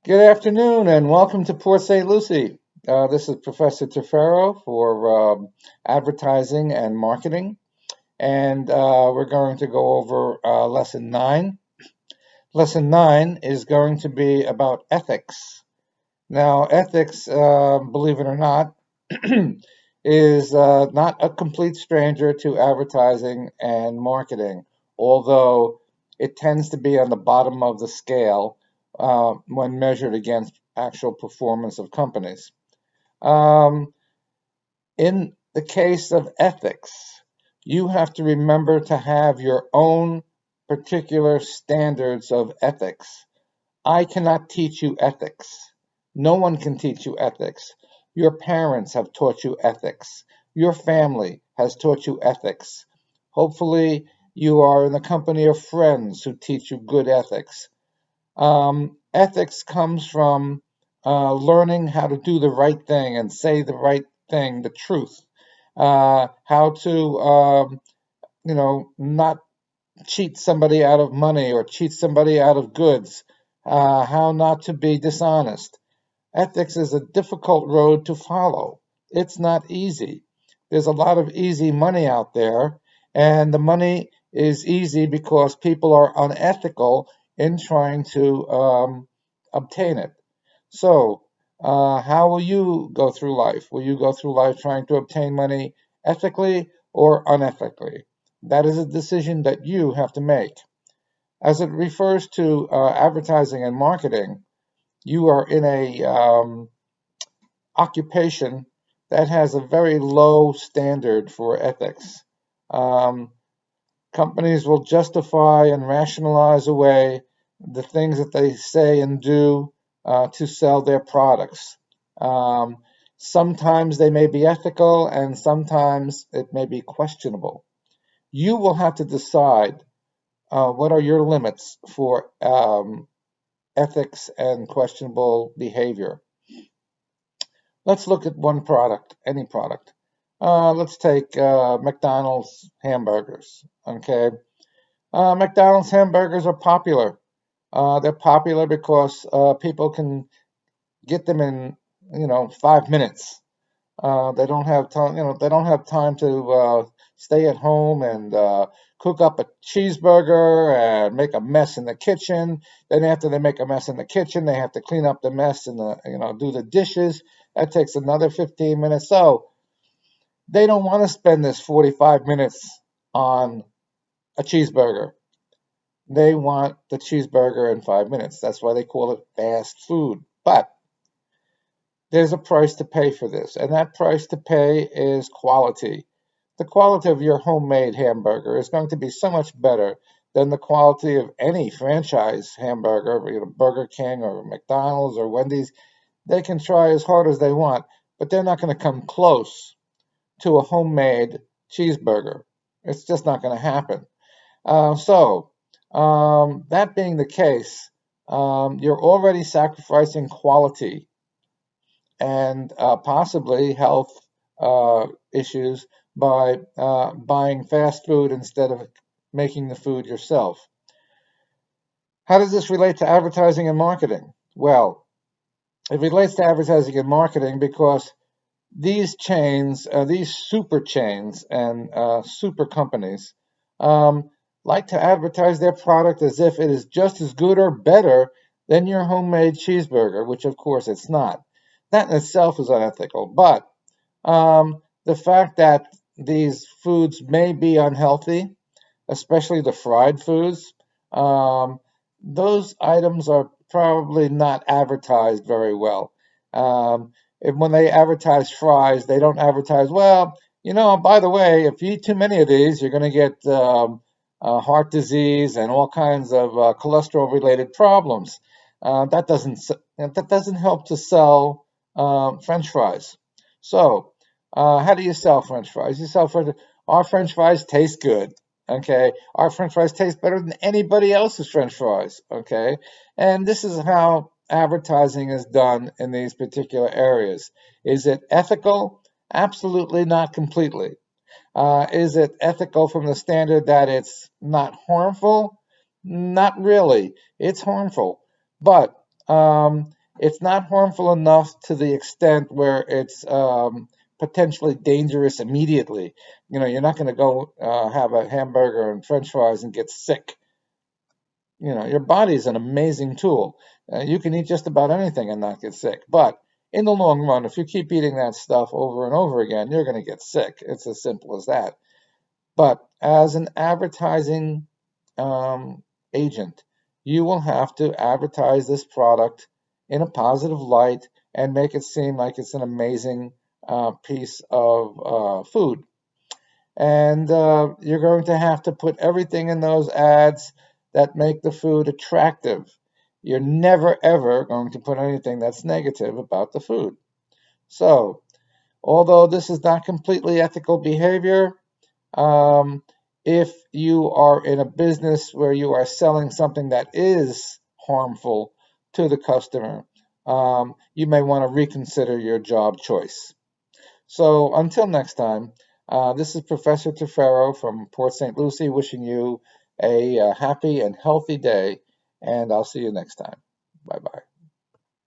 Good afternoon and welcome to Port St. Lucie. This is Professor Tefero for advertising and marketing, and we're going to go over lesson 9. Lesson 9 is going to be about ethics. Now, ethics, believe it or not, is not a complete stranger to advertising and marketing, although it tends to be on the bottom of the scale when measured against actual performance of companies. Um, in the case of ethics, you have to remember to have your own particular standards of ethics. I cannot teach you ethics. No one can teach you ethics. Your parents have taught you ethics. Your family has taught you ethics. Hopefully, you are in the company of friends who teach you good ethics. Ethics comes from learning how to do the right thing and say the right thing, the truth. How to, not cheat somebody out of money or cheat somebody out of goods. How not to be dishonest. Ethics is a difficult road to follow. It's not easy. There's a lot of easy money out there, and the money is easy because people are unethical in trying to obtain it. So, how will you go through life? Will you go through life trying to obtain money ethically or unethically? That is a decision that you have to make. As it refers to advertising and marketing, you are in a occupation that has a very low standard for ethics. Um, Companies will justify and rationalize away the things that they say and do to sell their products. Um, Sometimes they may be ethical and sometimes it may be questionable. You will have to decide what are your limits for ethics and questionable behavior. Let's look at one product, any product. Let's take McDonald's hamburgers. Okay, McDonald's hamburgers are popular. They're popular because people can get them in, 5 minutes. They don't have time, they don't have time to stay at home and cook up a cheeseburger and make a mess in the kitchen. Then after they make a mess in the kitchen, they have to clean up the mess and do the dishes. That takes another 15 minutes. So they don't want to spend this 45 minutes on a cheeseburger. They want the cheeseburger in 5 minutes. That's why they call it fast food. But there's a price to pay for this, and that price to pay is quality. The quality of your homemade hamburger is going to be so much better than the quality of any franchise hamburger, Burger King or McDonald's or Wendy's. They can try as hard as they want, but they're not going to come close to a homemade cheeseburger. It's just not going to happen. That being the case, you're already sacrificing quality and possibly health issues by buying fast food instead of making the food yourself. How does this relate to advertising and marketing? Well, it relates to advertising and marketing because these chains, these super chains and super companies, um, like to advertise their product as if it is just as good or better than your homemade cheeseburger, which of course it's not. That in itself is unethical. But the fact that these foods may be unhealthy, especially the fried foods, um, those items are probably not advertised very well. When they advertise fries, they don't advertise, well, by the way, if you eat too many of these, you're going to get heart disease and all kinds of cholesterol-related problems. That doesn't help to sell French fries. So, how do you sell French fries? Our French fries taste good. Okay, our French fries taste better than anybody else's French fries. Okay, and this is how advertising is done in these particular areas. Is it ethical? Absolutely not completely. Is it ethical from the standard that it's not harmful? Not really. It's harmful. But It's not harmful enough to the extent where it's potentially dangerous immediately. You're not going to go have a hamburger and French fries and get sick. Your body is an amazing tool. You can eat just about anything and not get sick. But in the long run, if you keep eating that stuff over and over again, you're going to get sick. It's as simple as that. But as an advertising agent, you will have to advertise this product in a positive light and make it seem like it's an amazing piece of food. And you're going to have to put everything in those ads that make the food attractive. You're never, ever going to put anything that's negative about the food. So, although this is not completely ethical behavior, um, if you are in a business where you are selling something that is harmful to the customer, you may want to reconsider your job choice. So until next time, this is Professor Tefero from Port St. Lucie wishing you a happy and healthy day, and I'll see you next time. Bye bye.